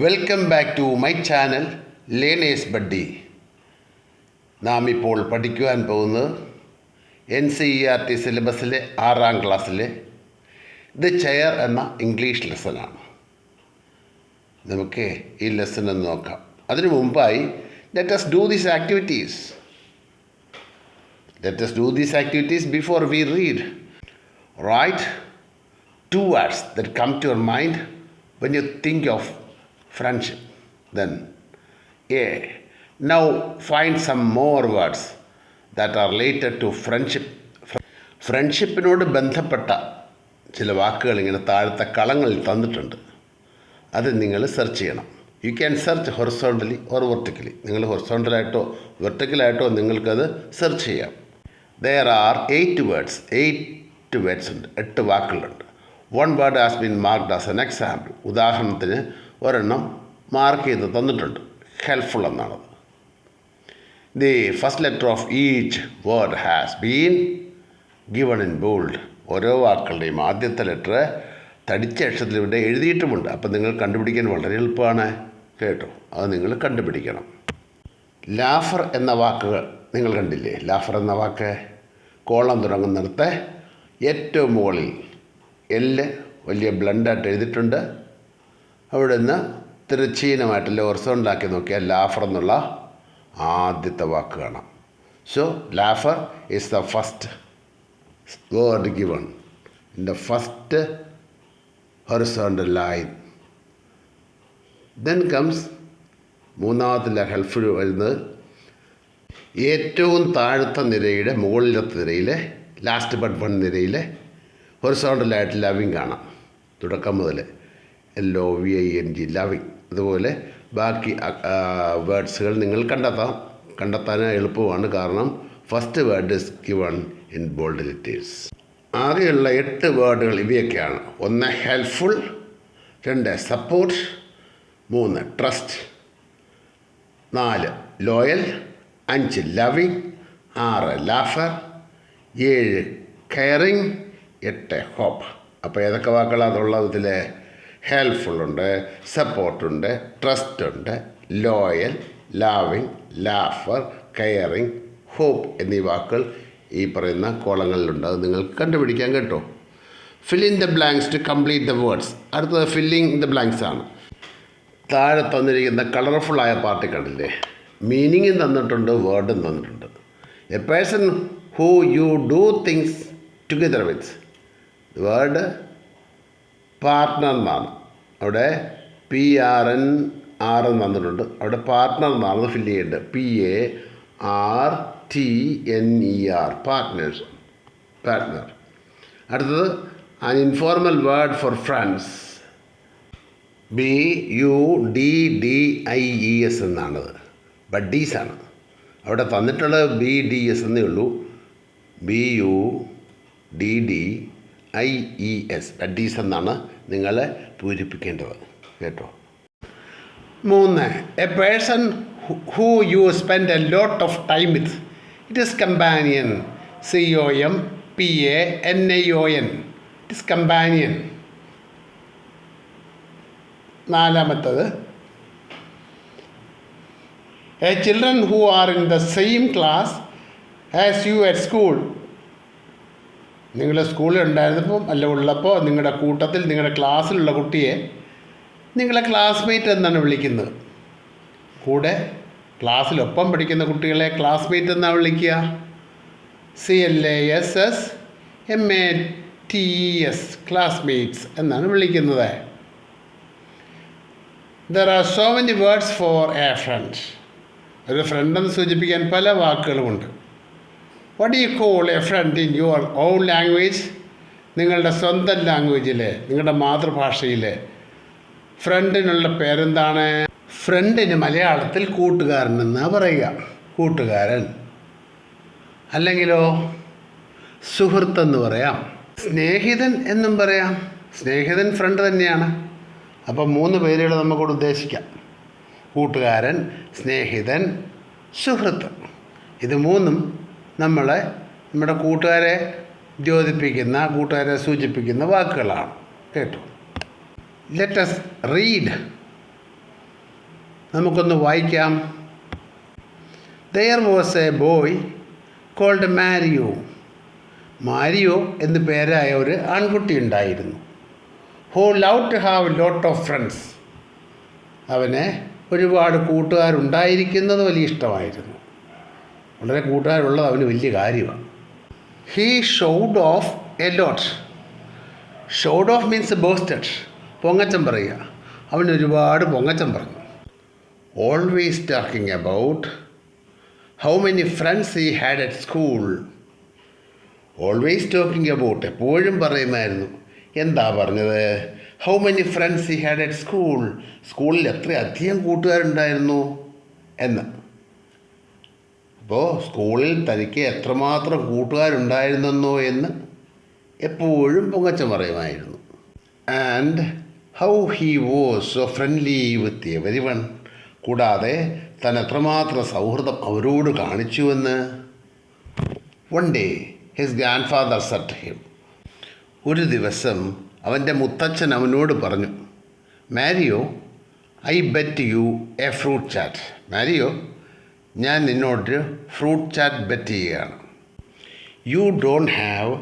Welcome back to my channel learners buddy. നാം ഇപ്പോൾ പഠിക്കുവാൻ പോകുന്നത് NCERT സിലബസിലെ 6ാം ക്ലാസ്സിലെ ദ ചെയർ എന്ന ഇംഗ്ലീഷ് ലെസനാണ്. നമുക്ക് ഈ ലെസൺ ഒന്ന് നോക്കാം. അതിനു മുമ്പായി let us do these activities before we read. Write 2 words that come to your mind when you think of friendship. Then now find some more words that are related to friendship. ഫ്രണ്ട്ഷിപ്പിനോട് ബന്ധപ്പെട്ട ചില വാക്കുകൾ ഇങ്ങനെ താഴത്തെ കളങ്ങളിൽ തന്നിട്ടുണ്ട്. അത് നിങ്ങൾ search ചെയ്യണം. You can search horizontally or vertically. നിങ്ങൾ ഹൊറിസോണ്ടലായിട്ടോ വെർട്ടിക്കലായിട്ടോ നിങ്ങൾക്കത് സെർച്ച് ചെയ്യാം. There R 8 words. 8 വേർഡ്സ് ഉണ്ട്, 8 വാക്കുകളുണ്ട്. 1 word has been marked as an example. ഉദാഹരണത്തിന് ഒരെണ്ണം മാർക്ക് ചെയ്ത് തന്നിട്ടുണ്ട്, ഹെൽപ്ഫുൾ എന്നാണത്. The first letter of each word has been given in bold. ഓരോ വാക്കുകളുടെയും ആദ്യത്തെ ലെറ്റർ തടിച്ച അക്ഷരത്തിൽ ഇവിടെ എഴുതിയിട്ടുമുണ്ട്. അപ്പം നിങ്ങൾ കണ്ടുപിടിക്കാൻ വളരെ എളുപ്പമാണ് കേട്ടോ. അത് നിങ്ങൾ കണ്ടുപിടിക്കണം. ലാഫർ എന്ന വാക്കുകൾ നിങ്ങൾ കണ്ടില്ലേ? ലാഫർ എന്ന വാക്ക് കോളം തുടങ്ങുന്നിടത്ത് ഏറ്റവും മുകളിൽ എല്ല് വലിയ ബ്ലണ്ടായിട്ട് എഴുതിയിട്ടുണ്ട്. അവിടെ നിന്ന് തിരച്ചീനമായിട്ടല്ലേ ഹൊറിസോണ്ടലാക്കി നോക്കിയാൽ ലാഫർ എന്നുള്ള ആദ്യത്തെ വാക്ക് കാണാം. So laughter is the first word given in the first horizontal line. Then comes മൂന്നാമത്തെ ഹെൽപ്ഫുൾ വരുന്നത് ഏറ്റവും താഴത്തെ നിരയുടെ മുകളിലത്തെ നിരയിലെ ലാസ്റ്റ് ബട്ട് 1 നിരയിലെ ഹൊറിസോണ്ടലായിട്ട് ലവിങ് കാണാം. തുടക്കം മുതൽ LOVING ലവിങ്. അതുപോലെ ബാക്കി വേർഡ്സുകൾ നിങ്ങൾ കണ്ടെത്താൻ എളുപ്പമാണ്. കാരണം first word is given in bold letters. ആകെയുള്ള 8 വേർഡുകൾ ഇവയൊക്കെയാണ്. 1 helpful, 2 support, 3 trust, 4 loyal, 5 loving, 6 laughter, 7 caring, 8 hope. അപ്പോൾ ഏതൊക്കെ വാക്കുകളാണ് ഉള്ളത്? ഇതിൽ ഹെൽപ്ഫുള്ളുണ്ട്, സപ്പോർട്ടുണ്ട്, ട്രസ്റ്റുണ്ട്, loyal, loving, laughter, caring, hope എന്നീ വാക്കുകൾ ഈ പറയുന്ന കോളങ്ങളിലുണ്ട്. അത് നിങ്ങൾക്ക് കണ്ടുപിടിക്കാൻ കേട്ടോ. Fill in the blanks to complete the words. അടുത്തത് ഫില്ലിങ് ദ ബ്ലാങ്ക്സ് ആണ്. താഴെ തന്നിരിക്കുന്ന കളർഫുള്ളായ പാർട്ടി കണ്ടില്ലേ? മീനിങ്ങും തന്നിട്ടുണ്ട്, വേർഡും തന്നിട്ടുണ്ട്. A person who you do things together with. Word partner എന്നാണ്. അവിടെ PARTNER തന്നിട്ടുണ്ട്. അവിടെ പാർട്ട്ണർ എന്നാണ് ഫില്ല് ചെയ്യേണ്ടത്. PARTNER partner. അടുത്തത് an informal word for friends. BUDDIES എന്നാണത്. ബഡ്ഡീസാണ്. അവിടെ തന്നിട്ടുള്ളത് BDS എന്നേ ഉള്ളൂ. BUDDIES ബഡ്ഡീസ് എന്നാണ് നിങ്ങൾ പൂരിപ്പിക്കേണ്ടത് കേട്ടോ. 3 A person who you spend a lot of time with. It is companion. COMPANION. It is companion. 4 a children who are in the same class as you at school. നിങ്ങൾ സ്കൂളിൽ ഉണ്ടായിരുന്നപ്പോൾ അല്ല ഉള്ളപ്പോൾ നിങ്ങളുടെ കൂട്ടത്തിൽ നിങ്ങളുടെ ക്ലാസ്സിലുള്ള കുട്ടിയെ നിങ്ങളെ ക്ലാസ്മേറ്റ് എന്നാണ് വിളിക്കുന്നത്. കൂടെ ക്ലാസ്സിലൊപ്പം പഠിക്കുന്ന കുട്ടികളെ ക്ലാസ്മേറ്റ് എന്നാണ് വിളിക്കുക. CLASSMATES ക്ലാസ്മേറ്റ്സ് എന്നാണ് വിളിക്കുന്നത്. There are so many words for a friend. ഒരു ഫ്രണ്ടെന്ന് സൂചിപ്പിക്കാൻ പല വാക്കുകളുമുണ്ട്. What do you call a friend in your own language? നിങ്ങളുടെ സ്വന്തം ലാംഗ്വേജിൽ, നിങ്ങളുടെ മാതൃഭാഷയിൽ ഫ്രണ്ടിനുള്ള പേരെന്താണ്? ഫ്രണ്ടിന് മലയാളത്തിൽ കൂട്ടുകാരൻ എന്നാണ് പറയുക. കൂട്ടുകാരൻ. അല്ലെങ്കിലോ സുഹൃത്തെന്ന് പറയാം, സ്നേഹിതൻ എന്നും പറയാം. സ്നേഹിതൻ ഫ്രണ്ട് തന്നെയാണ്. അപ്പം 3 പേരുകൾ നമുക്കോട് ഉദ്ദേശിക്കാം. കൂട്ടുകാരൻ, സ്നേഹിതൻ, സുഹൃത്ത്. ഇത് 3 നമ്മുടെ കൂട്ടുകാരെ ദ്യോതിപ്പിക്കുന്ന, കൂട്ടുകാരെ സൂചിപ്പിക്കുന്ന വാക്കുകളാണ് കേട്ടോ. Let us read നമുക്കൊന്ന് വായിക്കാം. There was a boy called Mario. Mario എന്ന് പേരായ ഒരു ആൺകുട്ടി ഉണ്ടായിരുന്നു. Who loved to have lot of friends. അവന് ഒരുപാട് കൂട്ടുകാരുണ്ടായിരിക്കുന്നത് വലിയ ഇഷ്ടമായിരുന്നു. വളരെ കൂട്ടുകാരുള്ളത് അവന് വലിയ കാര്യമാണ്. He showed off a lot. Showed off means boasted. പൊങ്ങച്ചം പറയുക. അവൻ ഒരുപാട് പൊങ്ങച്ചം പറഞ്ഞു. Always talking about how many friends he had at school. Always talking about, എപ്പോഴും പറയുമായിരുന്നു. എന്താ പറഞ്ഞത്? How many friends he had at school. സ്കൂളിൽ എത്രയധികം കൂട്ടുകാരുണ്ടായിരുന്നു എന്ന്. അപ്പോൾ സ്കൂളിൽ തനിക്ക് എത്രമാത്രം കൂട്ടുകാരുണ്ടായിരുന്നെന്നോ എന്ന് എപ്പോഴും പൊങ്ങച്ചം പറയുമായിരുന്നു. And how he was so friendly with everyone. കൂടാതെ താൻ എത്രമാത്രം സൗഹൃദം അവരോട് കാണിച്ചുവെന്ന്. One day his grandfather said to him. ഒരു ദിവസം അവൻ്റെ മുത്തച്ഛൻ അവനോട് പറഞ്ഞു, Mario, I bet you a fruit chaat. Mario, ഞാൻ നിന്നോടൊരു ഫ്രൂട്ട് ചാറ്റ് ബെറ്റ് ചെയ്യുകയാണ്. You don't have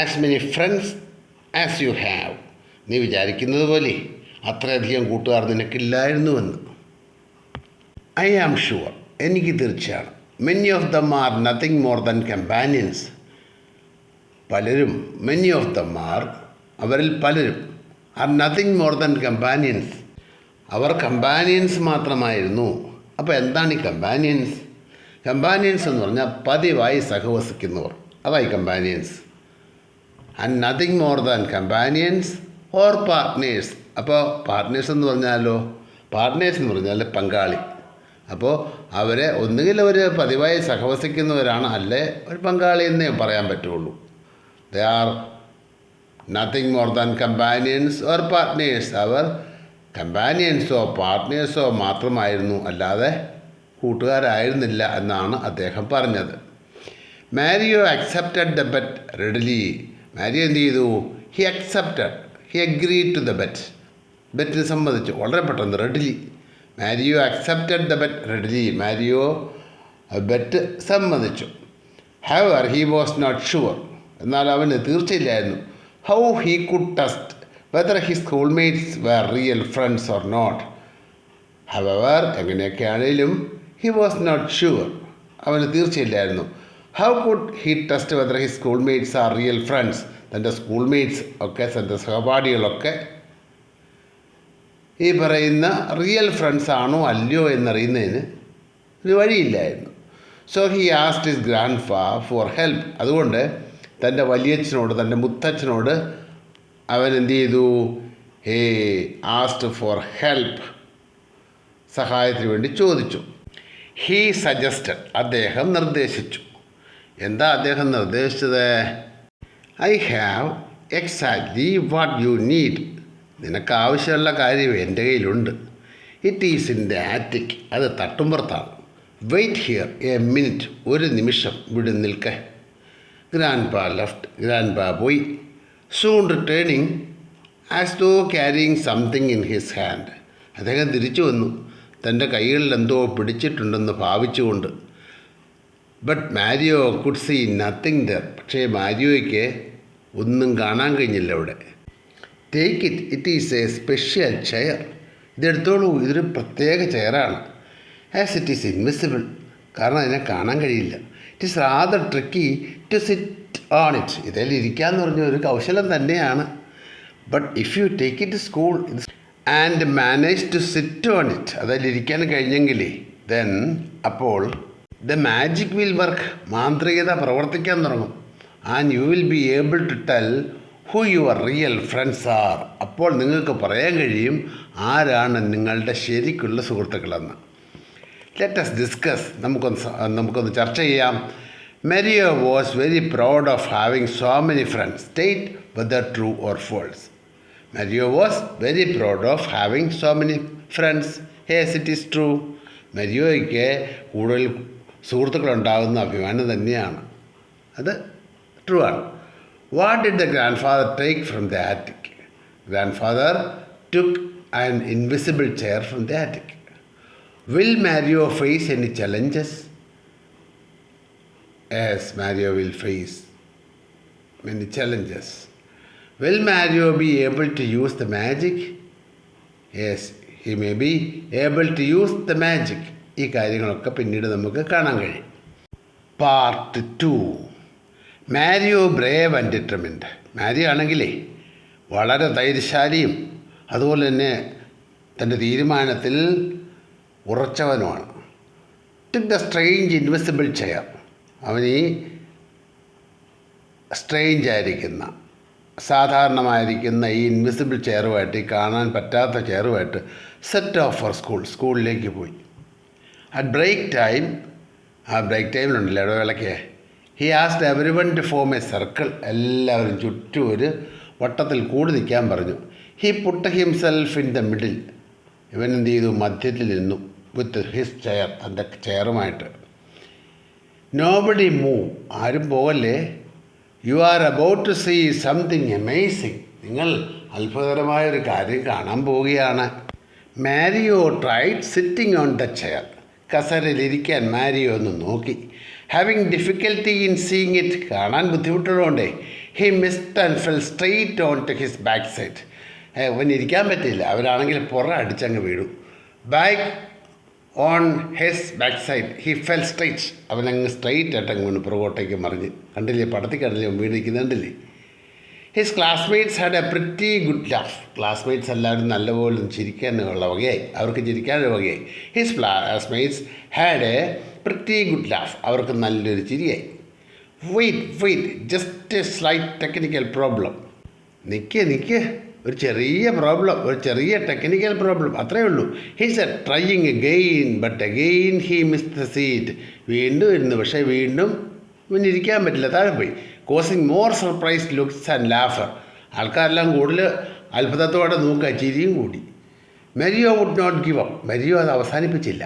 as many friends as you have. നീ വിചാരിക്കുന്നത് പോലെ അത്രയധികം കൂട്ടുകാർ നിനക്കില്ലായിരുന്നുവെന്ന്. ഐ ആം ഷുവർ, എനിക്ക് തീർച്ചയാണ്. Many of them are nothing more than companions. പലരും, മെനി ഓഫ് ദം ആർ, അവരിൽ പലരും, are nothing more than companions, അവർ കമ്പാനിയൻസ് മാത്രമായിരുന്നു. അപ്പോൾ എന്താണ് ഈ കമ്പാനിയൻസ്? കമ്പാനിയൻസ് എന്ന് പറഞ്ഞാൽ പതിവായി സഹവസിക്കുന്നവർ, അതായി companions. And nothing more than companions or partners. അപ്പോൾ പാർട്ട്നേഴ്സ് എന്ന് പറഞ്ഞാലോ, പാർട്ട്നേഴ്സ് എന്ന് പറഞ്ഞാൽ പങ്കാളി. അപ്പോൾ അവരെ ഒന്നുകിൽ അവർ പതിവായി സഹവസിക്കുന്നവരാണ്, അല്ലേ ഒരു പങ്കാളി എന്നേ പറയാൻ പറ്റുള്ളൂ. They are nothing more than companions or partners. അവർ കമ്പാനിയൻസോ പാർട്ട്നേഴ്സോ മാത്രമായിരുന്നു, അല്ലാതെ കൂട്ടുകാരായിരുന്നില്ല എന്നാണ് അദ്ദേഹം പറഞ്ഞത്. Mario accepted the bet readily. Mario എന്ത് ചെയ്തു? He accepted, he agreed to the bet. ബെറ്റിന് സമ്മതിച്ചു വളരെ പെട്ടെന്ന്, readily. Mario accepted the bet readily. Mario bet സമ്മതിച്ചു. However he was not sure. എന്നാൽ അവന് തീർച്ചയില്ലായിരുന്നു. How he could test whether his schoolmates were real friends or not. Hour, എങ്ങനെയൊക്കെയാണെങ്കിലും he was not sure, അവന് തീർച്ചയില്ലായിരുന്നു. How could he test whether his schoolmates are real friends. തൻ്റെ schoolmates ഒക്കെ, തൻ്റെ സഹപാഠികളൊക്കെ ഈ പറയുന്ന റിയൽ ഫ്രണ്ട്സ് ആണോ അല്ലയോ എന്നറിയുന്നതിന് ഒരു വഴിയില്ലായിരുന്നു. So he asked his grand for help. അതുകൊണ്ട് തൻ്റെ വലിയച്ഛനോട്, തൻ്റെ മുത്തച്ഛനോട് അവൻ എന്ത് ചെയ്തു? ഹേ ആസ്ക്ഡ് ഫോർ ഹെൽപ്പ്, സഹായത്തിന് വേണ്ടി ചോദിച്ചു. ഹീ സജസ്റ്റഡ്, അദ്ദേഹം നിർദ്ദേശിച്ചു. എന്താ അദ്ദേഹം നിർദ്ദേശിച്ചത്? I have exactly what you need. നിനക്ക് ആവശ്യമുള്ള കാര്യം എൻ്റെ കയ്യിലുണ്ട്. It is in the attic. അത് തട്ടുമ്പുറത്താണ്. Wait here a minute. ഒരു നിമിഷം ഇവിടെ നിൽക്കെ. ഗ്രാൻഡ് പാ ലെഫ്റ്റ്. ഗ്രാൻഡ് പാ പോയി. Soon returning as though carrying something in his hand. അദ്ദേഹം തിരിച്ചു വന്നു, തൻ്റെ കൈകളിൽ എന്തോ പിടിച്ചിട്ടുണ്ടെന്ന് ഭാവിച്ചുകൊണ്ട്. But Mario could see nothing there. പക്ഷേ മാരിയോയ്ക്ക് ഒന്നും കാണാൻ കഴിഞ്ഞില്ല അവിടെ. Take it, it is a special chair. ഇതെടുത്തോളൂ, ഇതൊരു പ്രത്യേക ചെയറാണ്. ആസ് ഇറ്റ് ഈസ് ഇൻവിസിബിൾ, കാരണം അതിനെ കാണാൻ കഴിയില്ല. It is rather tricky to sit on it. ഇതിൽ ഇരിക്കാന്ന് പറഞ്ഞ ഒരു കൗശലം തന്നെയാണ്. But if you take it school and manage to sit on it, അതിലിരിക്കാൻ കഴിഞ്ഞെങ്കിലേ, ദെൻ അപ്പോൾ ദ മാജിക് വിൽ വർക്ക്. മാന്ത്രികത പ്രവർത്തിക്കാൻ തുടങ്ങും. And you will be able to tell who your real friends are. അപ്പോൾ നിങ്ങൾക്ക് പറയാൻ കഴിയും ആരാണ് നിങ്ങളുടെ ശരിക്കുള്ള സുഹൃത്തുക്കളെന്ന്. Let us discuss. നമുക്കൊന്ന് ചർച്ച ചെയ്യാം. Mario was very proud of having so many friends. State whether true or false. Mario was very proud of having so many friends. Yes, it is true. മെരിയോയ്ക്ക് കൂടുതൽ സുഹൃത്തുക്കളുണ്ടാകുന്ന അഭിമാനം തന്നെയാണ്. അത് ട്രൂ ആണ്. What did the grandfather take from the attic. Grandfather took an invisible chair from the attic. Will Mario face any challenges? Yes, Mario will face many challenges. Will Mario be able to use the magic? Yes, he may be able to use the magic. ഈ കാര്യങ്ങളൊക്കെ പിന്നീട് നമുക്ക് കാണാൻ കഴിയും. Part 2. Mario brave and determined. Mario ആണെങ്കിലേ വളരെ ധൈര്യശാലിയും അതുപോലെ തന്നെ തൻ്റെ തീരുമാനത്തിൽ ഉറച്ചവനുമാണ്. Took the strange invisible chair. അവൻ ഈ സ്ട്രേഞ്ച് ആയിരിക്കുന്ന സാധാരണമായിരിക്കുന്ന ഈ ഇൻവിസിബിൾ ചെയറുമായിട്ട് ഈ കാണാൻ പറ്റാത്ത ചെയറുമായിട്ട് സെറ്റ് ഓഫ് ഫോർ സ്കൂളിലേക്ക് പോയി. അറ്റ് ബ്രേക്ക് ടൈം, ആ ബ്രേക്ക് ടൈമിലുണ്ടല്ലോ ഇടവേളയ്ക്ക്, he asked every one two form A circle. എല്ലാവരും ചുറ്റും ഒരു വട്ടത്തിൽ കൂടി നിൽക്കാൻ പറഞ്ഞു. He put himself in the middle. ഇവൻ എന്ത് ചെയ്തു? മധ്യത്തിൽ നിന്നു വിത്ത് ഹിസ് ചെയർ, തൻ്റെ ചെയറുമായിട്ട്. Nobody move. ആരും പോകല്ലേ. You are about to see something amazing. നിങ്ങൾ അത്ഭുതകരമായൊരു കാര്യം കാണാൻ പോവുകയാണ്. Mario tried sitting on the chair. കസേരയിലിരിക്കാൻ മാരിയോ ഒന്ന് നോക്കി. Having difficulty in seeing it. കാണാൻ ബുദ്ധിമുട്ടുള്ളതുകൊണ്ടേ he missed and fell straight on to his back side. അവൻ ഇരിക്കാൻ പറ്റില്ല. അവരാണെങ്കിൽ അടിച്ചങ്ങ് വീണു. Back on his back side he fell straight. അവനങ്ങ് സ്ട്രെയിറ്റ് ആയിട്ടങ്ങ് വീണു, പുറകോട്ടേക്ക് മറിഞ്ഞ്. കണ്ടില്ലേ, പടത്തിൽ കണ്ടില്ലേ വീണിരിക്കുന്നുണ്ടല്ലേ. His classmates had a pretty good laugh. Classmates എല്ലാവരും നല്ലപോലെ ചിരിക്കാനുള്ള വകയായി, അവർക്ക് ചിരിക്കാനുള്ള വകയായി. His classmates had a pretty good laugh. അവർക്ക് നല്ലൊരു ചിരിയായി. Wait just a slight technical problem. നിൽക്ക്, ഒരു ചെറിയ ടെക്നിക്കൽ പ്രോബ്ലം, അത്രയേ ഉള്ളൂ. He's a trying again but again he miss the seat. വീണ്ടും ഇരുന്നു, പക്ഷേ വീണ്ടും ഇവന് ഇരിക്കാൻ പറ്റില്ല, താഴെ പോയി. Causing more surprise looks and laughter. ആൾക്കാരെല്ലാം കൂടുതൽ അത്ഭുതത്തോടെ നോക്കുക, ചിരിയും കൂടി. Mario would not give up. Mario അത് അവസാനിപ്പിച്ചില്ല,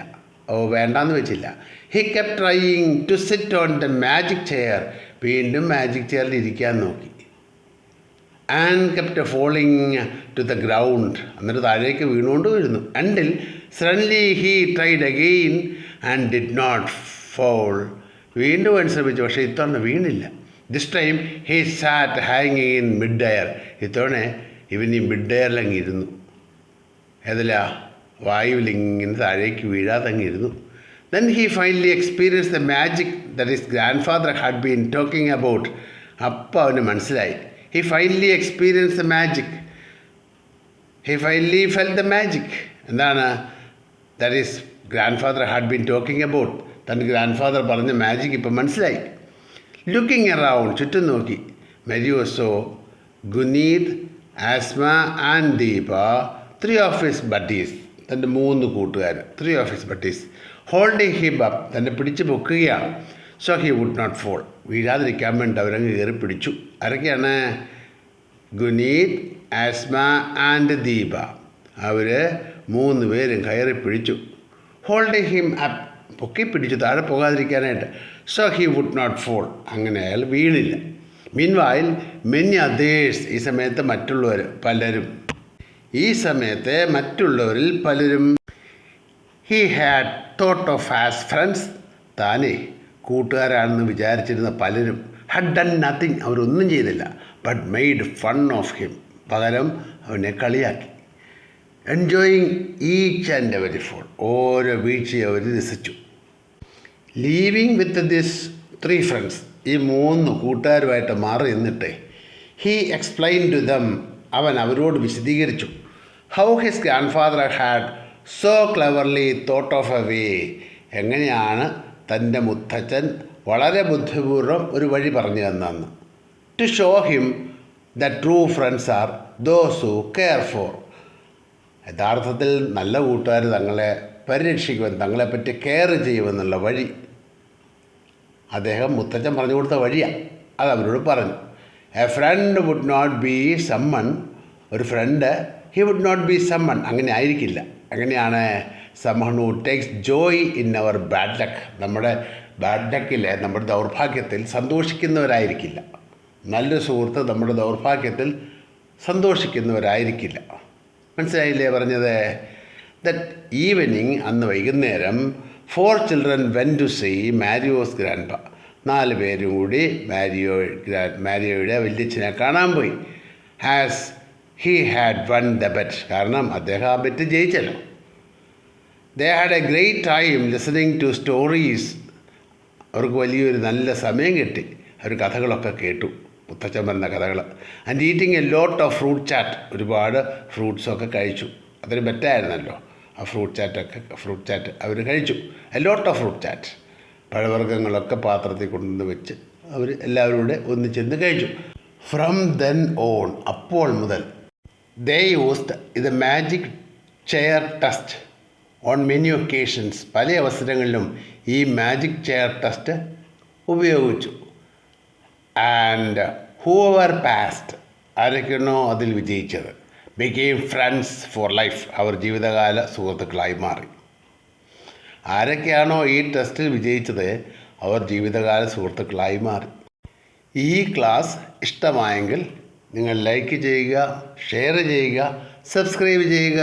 വേണ്ടാന്ന് വെച്ചില്ല. He kept trying to sit on the magic chair. വീണ്ടും മാജിക് ചെയറിൽ ഇരിക്കാൻ നോക്കി. And kept falling to the ground. എന്നിട്ട് താഴേക്ക് വീണുകൊണ്ട് until suddenly he tried again and did not fall. വീണ്ടും അവൻ ശ്രമിച്ചു, പക്ഷേ ഇത്തവണ വീണില്ല. ദിസ് ടൈം ഹീ സാറ്റ് ഹാങ്ങിങ് ഇൻ മിഡ് എയർ. ഇത്തവണ ഇവൻ ഈ മിഡ് എയറിലങ്ങ് ഇരുന്നു. ഏതല്ല വായുവിലിങ്ങനെ താഴേക്ക് വീഴാതങ്ങ് ഇരുന്നു. Then he finally experience the magic that his grandfather had been talking about. അപ്പോൾ അവന് മനസ്സിലായി. He finally experienced the magic. He finally felt the magic. എന്താണ്? That his grandfather had been talking about. തൻ്റെ grand പറഞ്ഞ magic ഇപ്പം മനസ്സിലായി. Looking around, ചുറ്റും നോക്കി. മെരിയോ so Guneet, Asma and Deepa, 3 of his buddies. തൻ്റെ 3 കൂട്ടുകാർ, 3 of his buddies. Holding him up. തന്നെ പിടിച്ച് പൊക്കുകയാണ്. So he would not fall. വീഴാതിരിക്കാൻ വേണ്ടി അവരങ്ങ് കയറി പിടിച്ചു. ആരൊക്കെയാണ്? ഗുനീത്, ആസ്മ ആൻഡ് ദീപ. അവർ 3 പേരും കയറി പിടിച്ചു. Holding him up. പൊക്കി പിടിച്ചു, താഴെ പോകാതിരിക്കാനായിട്ട്. So he would not fall. അങ്ങനെ അയാൾ വീണില്ല. Meanwhile many others. ഈ സമയത്ത് മറ്റുള്ളവരിൽ പലരും he had thought of as friends. താനേ കൂട്ടുകാരാണെന്ന് വിചാരിച്ചിരുന്ന പലരും ഹാഡ് ഡൺ നത്തിങ്. അവരൊന്നും ചെയ്തില്ല. But made fun of him. പകരം അവനെ കളിയാക്കി. Enjoying each and every fall. ഓരോ വീഴ്ചയും അവർ രസിച്ചു. Leaving with this 3 friends. ഈ 3 കൂട്ടുകാരുമായിട്ട് മാറി നിന്നിട്ടേ ഹീ എക്സ്പ്ലെയിൻ ടു ദം. അവൻ അവരോട് വിശദീകരിച്ചു. How his grandfather had so cleverly thought of a way. എങ്ങനെയാണ് തൻ്റെ മുത്തച്ഛൻ വളരെ ബുദ്ധിപൂർവ്വം ഒരു വഴി പറഞ്ഞു തന്നെന്ന്. To show him the true friends are those who care for. യഥാർത്ഥത്തിൽ നല്ല കൂട്ടുകാർ തങ്ങളെ പരിരക്ഷിക്കുവാൻ, തങ്ങളെപ്പറ്റി കെയർ ചെയ്യുമെന്നുള്ള വഴി അദ്ദേഹം മുത്തച്ഛൻ പറഞ്ഞു കൊടുത്ത വഴിയാണ്. അത് അവരോട് പറഞ്ഞു. A friend would not be someone. ഒരു friend he would not be someone. അങ്ങനെ ആയിരിക്കില്ല. അങ്ങനെയാണ് someone who takes joy in our bad luck. നമ്മുടെ ബാഡ് ലക്കിൽ, നമ്മുടെ ദൗർഭാഗ്യത്തിൽ സന്തോഷിക്കുന്നവരായിരിക്കില്ല. നല്ലൊരു സുഹൃത്ത് നമ്മുടെ ദൗർഭാഗ്യത്തിൽ സന്തോഷിക്കുന്നവരായിരിക്കില്ല. മനസ്സിലായില്ലേ പറഞ്ഞത്? ദറ്റ് ഈവനിങ് അന്ന് വൈകുന്നേരം 4 children went to see Mario's grandpa. 4 പേരും കൂടി മാരിയോയുടെ വല്യച്ഛനെ കാണാൻ പോയി. As he had won the bet, കാരണം അദ്ദേഹം ആ ബെറ്റ് ജയിച്ചല്ലോ. They had a great time listening to stories. അവർക്ക് വലിയൊരു നല്ല സമയം കിട്ടി. അവർ കഥകളൊക്കെ കേട്ടു, മുത്തച്ഛൻ പറഞ്ഞ കഥകൾ. And eating A lot of fruit chat, ഒരുപാട് ഫ്രൂട്ട്സൊക്കെ കഴിച്ചു. അതൊരു ബെറ്റായിരുന്നല്ലോ. ആ ഫ്രൂട്ട് ചാറ്റ് അവർ കഴിച്ചു. A lot of fruit chaat, പഴവർഗ്ഗങ്ങളൊക്കെ പാത്രത്തിൽ കൊണ്ടുവന്ന് വെച്ച് അവർ എല്ലാവരും കൂടെ ഒന്നിച്ചെന്ന് കഴിച്ചു. ഫ്രം ദെൻ ഓൺ, അപ്പോൾ മുതൽ they used the magic chair test on many occasions. പല അവസരങ്ങളിലും ഈ മാജിക് ചെയർ ടെസ്റ്റ് ഉപയോഗിച്ചു. ആൻഡ് ഹൂവർ പാസ്റ്റ്, ആരൊക്കെയാണോ അതിൽ വിജയിച്ചത്, ബിക്കെയിം ഫ്രണ്ട്സ് ഫോർ ലൈഫ്, അവർ ജീവിതകാല സുഹൃത്തുക്കളായി മാറി. ആരൊക്കെയാണോ ഈ ടെസ്റ്റിൽ വിജയിച്ചത് അവർ ജീവിതകാല സുഹൃത്തുക്കളായി മാറി. ഈ ക്ലാസ് ഇഷ്ടമായെങ്കിൽ നിങ്ങൾ ലൈക്ക് ചെയ്യുക, ഷെയർ ചെയ്യുക, സബ്സ്ക്രൈബ് ചെയ്യുക.